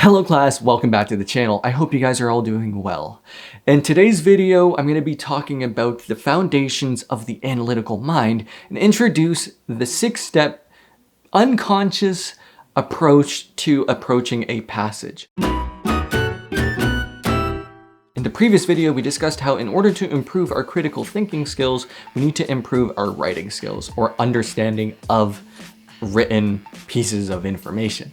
Hello class, welcome back to the channel. I hope you guys are all doing well. In today's video, I'm going to be talking about the foundations of the analytical mind and introduce the 6-step unconscious approach to approaching a passage. In the previous video, we discussed how in order to improve our critical thinking skills, we need to improve our writing skills or understanding of written pieces of information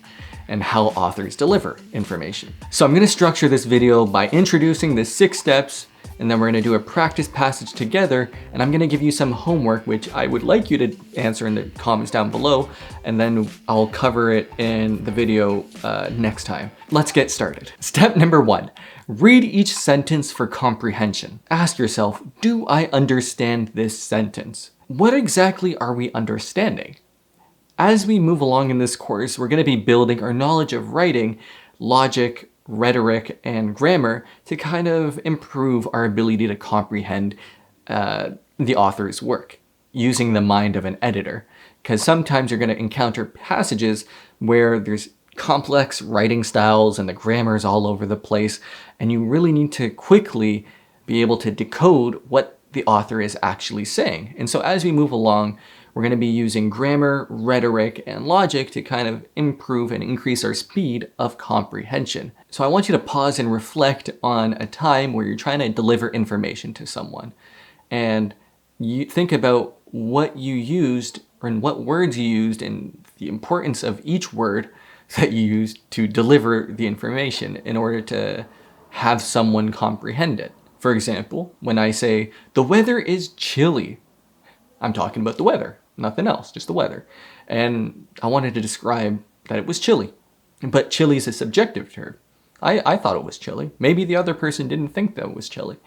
and how authors deliver information. So I'm gonna structure this video by introducing the 6 steps, and then we're gonna do a practice passage together, and I'm gonna give you some homework, which I would like you to answer in the comments down below, and then I'll cover it in the video next time. Let's get started. Step number 1, read each sentence for comprehension. Ask yourself, do I understand this sentence? What exactly are we understanding? As we move along in this course, we're going to be building our knowledge of writing, logic, rhetoric, and grammar to kind of improve our ability to comprehend the author's work using the mind of an editor. Because sometimes you're going to encounter passages where there's complex writing styles and the grammar is all over the place, and you really need to quickly be able to decode what the author is actually saying. And so as we move along, we're going to be using grammar, rhetoric, and logic to kind of improve and increase our speed of comprehension. So I want you to pause and reflect on a time where you're trying to deliver information to someone. And you think about what you used and what words you used and the importance of each word that you used to deliver the information in order to have someone comprehend it. For example, when I say, the weather is chilly, I'm talking about the weather. Nothing else, just the weather. And I wanted to describe that it was chilly. But chilly is a subjective term. I thought it was chilly. Maybe the other person didn't think that it was chilly.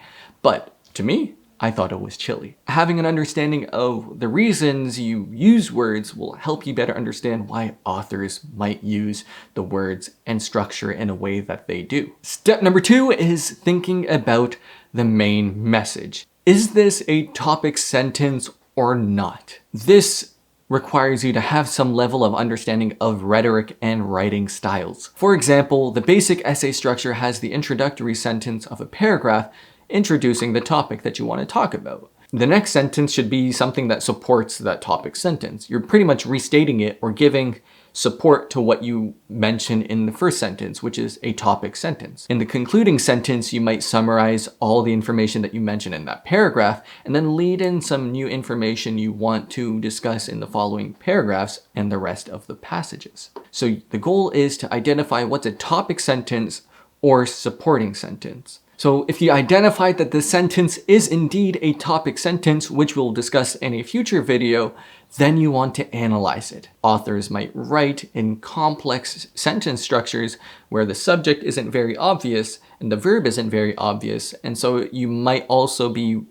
But to me, I thought it was chilly. Having an understanding of the reasons you use words will help you better understand why authors might use the words and structure in a way that they do. Step number 2 is thinking about the main message. Is this a topic sentence or not? This requires you to have some level of understanding of rhetoric and writing styles. For example, the basic essay structure has the introductory sentence of a paragraph introducing the topic that you want to talk about. The next sentence should be something that supports that topic sentence. You're pretty much restating it or giving support to what you mentioned in the first sentence, which is a topic sentence. In the concluding sentence, you might summarize all the information that you mentioned in that paragraph and then lead in some new information you want to discuss in the following paragraphs and the rest of the passages. So the goal is to identify what's a topic sentence or supporting sentence. So if you identify that the sentence is indeed a topic sentence, which we'll discuss in a future video, then you want to analyze it. Authors might write in complex sentence structures where the subject isn't very obvious and the verb isn't very obvious, and so you might also be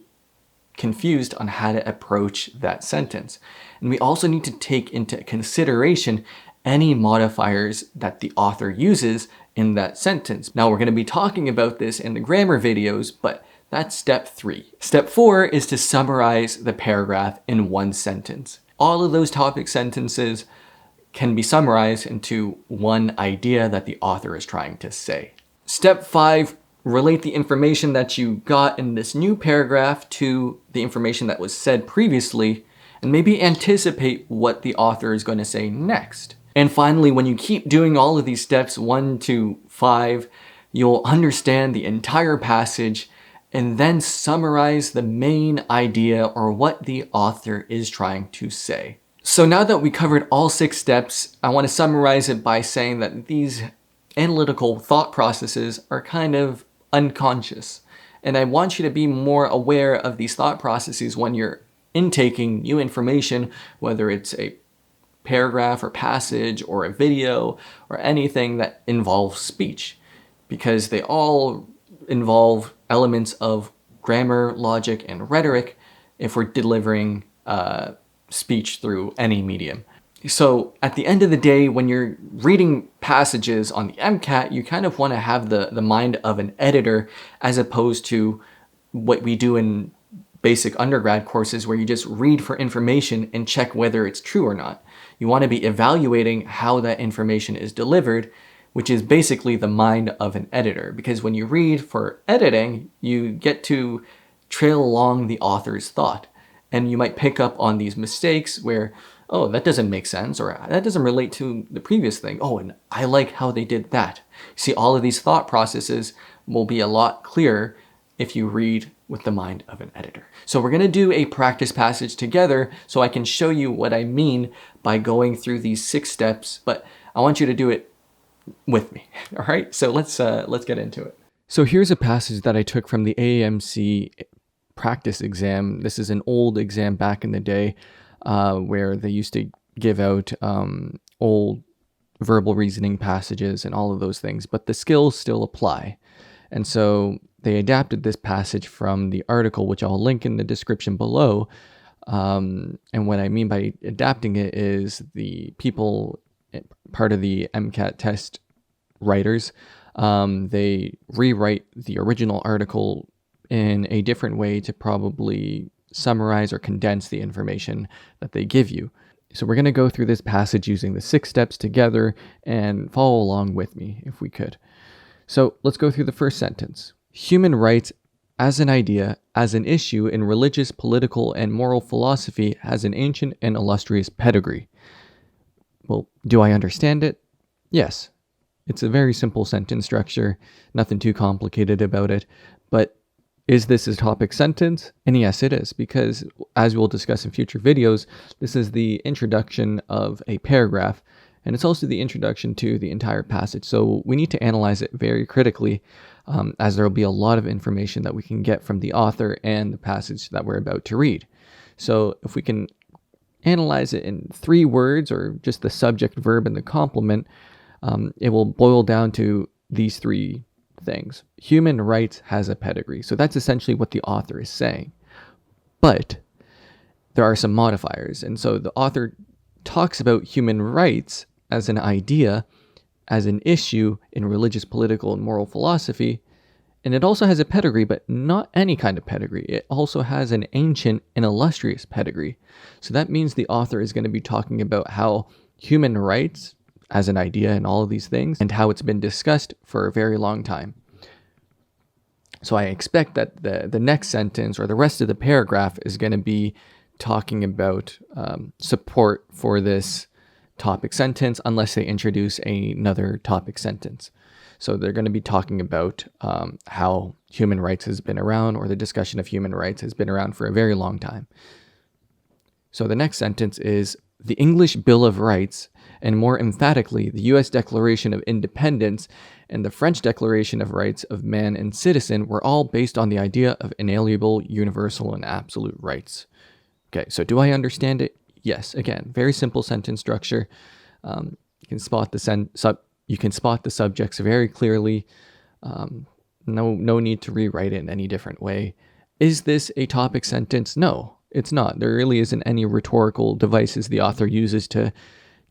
confused on how to approach that sentence. And we also need to take into consideration any modifiers that the author uses in that sentence. Now we're going to be talking about this in the grammar videos, but that's step 3. Step 4 is to summarize the paragraph in one sentence. All of those topic sentences can be summarized into one idea that the author is trying to say. Step 5, relate the information that you got in this new paragraph to the information that was said previously, and maybe anticipate what the author is going to say next. And finally, when you keep doing all of these steps 1 to 5, you'll understand the entire passage and then summarize the main idea or what the author is trying to say. So now that we covered all 6 steps, I want to summarize it by saying that these analytical thought processes are kind of unconscious. And I want you to be more aware of these thought processes when you're intaking new information, whether it's a paragraph or passage or a video or anything that involves speech, because they all involve elements of grammar, logic, and rhetoric if we're delivering speech through any medium. So at the end of the day, when you're reading passages on the MCAT, you kind of want to have the mind of an editor as opposed to what we do in basic undergrad courses where you just read for information and check whether it's true or not. You want to be evaluating how that information is delivered which is basically the mind of an editor. Because when you read for editing, you get to trail along the author's thought. And you might pick up on these mistakes where, oh, that doesn't make sense, or that doesn't relate to the previous thing. Oh, and I like how they did that. See, all of these thought processes will be a lot clearer if you read with the mind of an editor. So we're going to do a practice passage together so I can show you what I mean by going through these 6 steps, but I want you to do it with me. All right, so let's get into it. So here's a passage that I took from the AAMC practice exam. This is an old exam back in the day where they used to give out old verbal reasoning passages and all of those things, but the skills still apply. And so they adapted this passage from the article, which I'll link in the description below. And what I mean by adapting it is the people, part of the MCAT test writers, they rewrite the original article in a different way to probably summarize or condense the information that they give you. So we're going to go through this passage using the 6 steps together and follow along with me if we could. So let's go through the first sentence. Human rights as an idea, as an issue in religious, political, and moral philosophy has an ancient and illustrious pedigree. Well, do I understand it? Yes. It's a very simple sentence structure, nothing too complicated about it, but is this a topic sentence? And yes, it is, because as we'll discuss in future videos, this is the introduction of a paragraph, and it's also the introduction to the entire passage. So we need to analyze it very critically, as there will be a lot of information that we can get from the author and the passage that we're about to read. So if we can analyze it in 3 words, or just the subject, verb, and the complement, it will boil down to these 3 things. Human rights has a pedigree. So that's essentially what the author is saying. But there are some modifiers. And so the author talks about human rights as an idea, as an issue in religious, political, and moral philosophy. And it also has a pedigree, but not any kind of pedigree. It also has an ancient and illustrious pedigree. So that means the author is going to be talking about how human rights as an idea and all of these things, and how it's been discussed for a very long time. So I expect that the next sentence or the rest of the paragraph is going to be talking about support for this topic sentence, unless they introduce another topic sentence. So they're going to be talking about how human rights has been around, or the discussion of human rights has been around for a very long time. So the next sentence is, the English Bill of Rights, and more emphatically, the U.S. Declaration of Independence and the French Declaration of Rights of Man and Citizen were all based on the idea of inalienable, universal, and absolute rights. Okay, so do I understand it? Yes. Again, very simple sentence structure. You can spot the subjects very clearly. No need to rewrite it in any different way. Is this a topic sentence? No, it's not. There really isn't any rhetorical devices the author uses to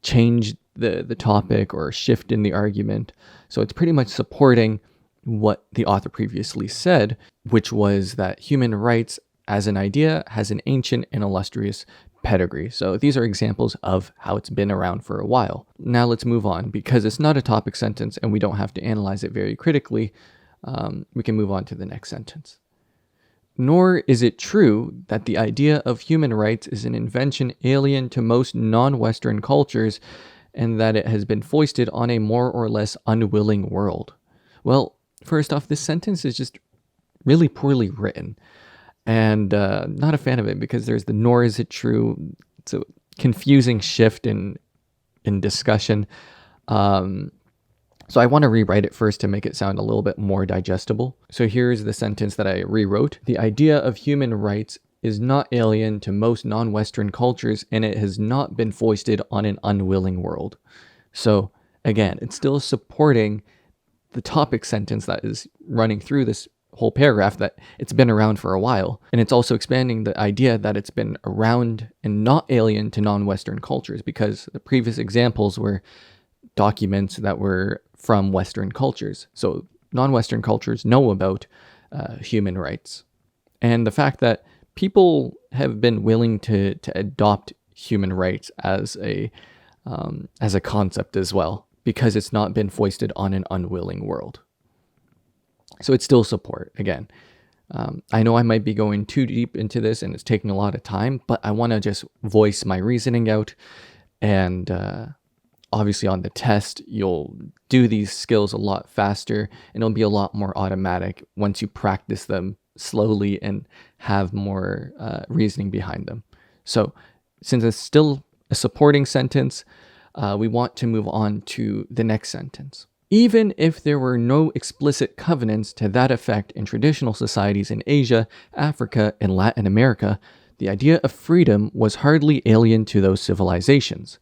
change the topic or shift in the argument. So it's pretty much supporting what the author previously said, which was that human rights as an idea has an ancient and illustrious pedigree. So these are examples of how it's been around for a while. Now let's move on, because it's not a topic sentence and we don't have to analyze it very critically. We can move on to the next sentence. Nor is it true that the idea of human rights is an invention alien to most non-Western cultures, and that it has been foisted on a more or less unwilling world. Well, first off, this sentence is just really poorly written, and not a fan of it, because there's the nor is it true. It's a confusing shift in discussion. So I want to rewrite it first to make it sound a little bit more digestible. So here's the sentence that I rewrote. The idea of human rights is not alien to most non-Western cultures, and it has not been foisted on an unwilling world. So again, it's still supporting the topic sentence that is running through this whole paragraph, that it's been around for a while. And it's also expanding the idea that it's been around and not alien to non-Western cultures, because the previous examples were documents that were from Western cultures. So non-Western cultures know about human rights. And the fact that people have been willing to adopt human rights as a concept as well, because it's not been foisted on an unwilling world. So it's still support. Again, I know I might be going too deep into this and it's taking a lot of time, but I want to just voice my reasoning out. And obviously on the test, you'll do these skills a lot faster and it'll be a lot more automatic once you practice them slowly and have more reasoning behind them. So since it's still a supporting sentence, we want to move on to the next sentence. Even if there were no explicit covenants to that effect in traditional societies in Asia, Africa, and Latin America, the idea of freedom was hardly alien to those civilizations.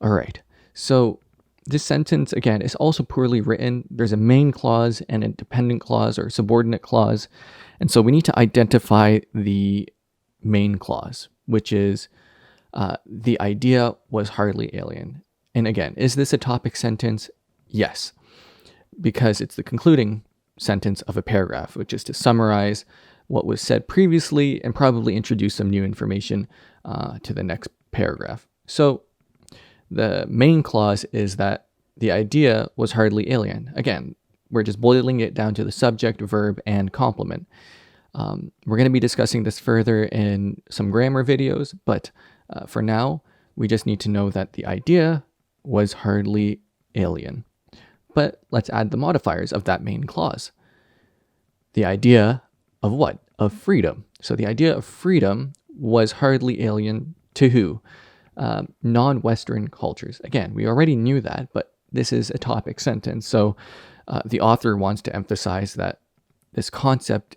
All right, so this sentence, again, is also poorly written. There's a main clause and a dependent clause or subordinate clause. And so we need to identify the main clause, which is the idea was hardly alien. And again, is this a topic sentence? Yes, because it's the concluding sentence of a paragraph, which is to summarize what was said previously and probably introduce some new information to the next paragraph. So the main clause is that the idea was hardly alien. Again, we're just boiling it down to the subject, verb, and complement. We're going to be discussing this further in some grammar videos, but for now, we just need to know that the idea was hardly alien. But let's add the modifiers of that main clause. The idea of what? Of freedom. So the idea of freedom was hardly alien to who? Non-Western cultures. Again, we already knew that, but this is a topic sentence. So the author wants to emphasize that this concept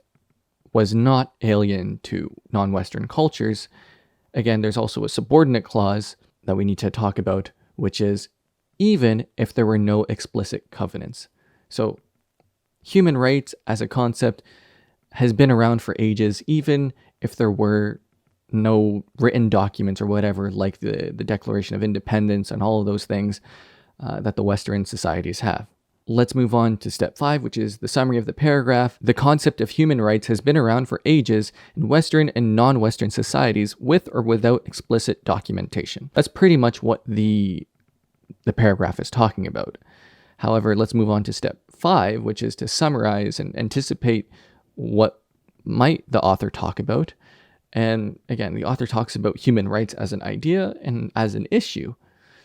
was not alien to non-Western cultures. Again, there's also a subordinate clause that we need to talk about, which is even if there were no explicit covenants. So human rights as a concept has been around for ages, even if there were no written documents or whatever, like the Declaration of Independence and all of those things that the Western societies have. Let's move on to step 5, which is the summary of the paragraph. The concept of human rights has been around for ages in Western and non-Western societies with or without explicit documentation. That's pretty much what the paragraph is talking about. However, let's move on to step 5, which is to summarize and anticipate what might the author talk about. And again, the author talks about human rights as an idea and as an issue.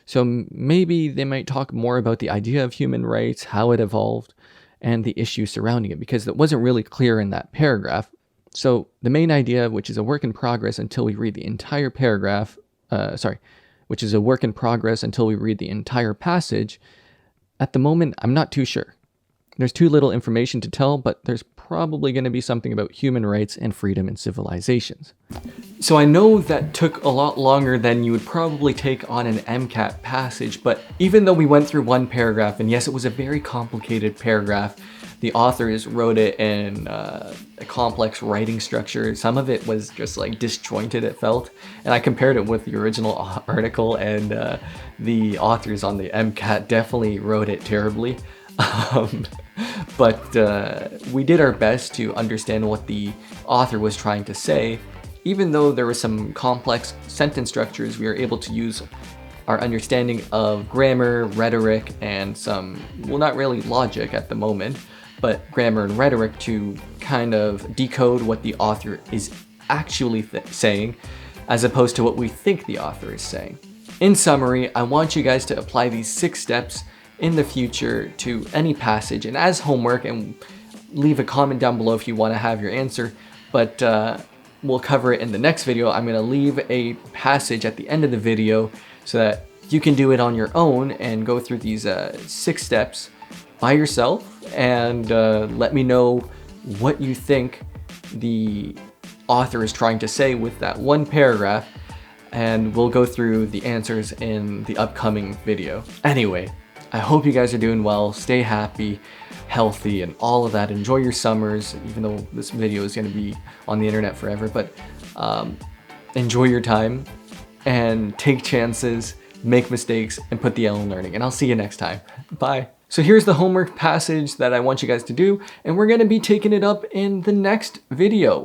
So maybe they might talk more about the idea of human rights, how it evolved, and the issue surrounding it, because that wasn't really clear in that paragraph. So the main idea, which is a work in progress until we read the entire paragraph, which is a work in progress until we read the entire passage, at the moment, I'm not too sure. There's too little information to tell, but there's probably going to be something about human rights and freedom in civilizations. So I know that took a lot longer than you would probably take on an MCAT passage, but even though we went through one paragraph, and yes, it was a very complicated paragraph, the authors wrote it in a complex writing structure. Some of it was just like disjointed, it felt. And I compared it with the original article, and the authors on the MCAT definitely wrote it terribly. But we did our best to understand what the author was trying to say. Even though there were some complex sentence structures, we were able to use our understanding of grammar, rhetoric, and some, well, not really logic at the moment, but grammar and rhetoric to kind of decode what the author is actually saying, as opposed to what we think the author is saying. In summary, I want you guys to apply these 6 steps in the future to any passage and as homework, and leave a comment down below if you want to have your answer, but we'll cover it in the next video. I'm going to leave a passage at the end of the video so that you can do it on your own and go through these 6 steps by yourself, and let me know what you think the author is trying to say with that one paragraph, and we'll go through the answers in the upcoming video. Anyway, I hope you guys are doing well, stay happy, healthy, and all of that. Enjoy your summers, even though this video is going to be on the internet forever, but enjoy your time and take chances, make mistakes, and put the L in learning. And I'll see you next time. Bye. So here's the homework passage that I want you guys to do, and we're going to be taking it up in the next video.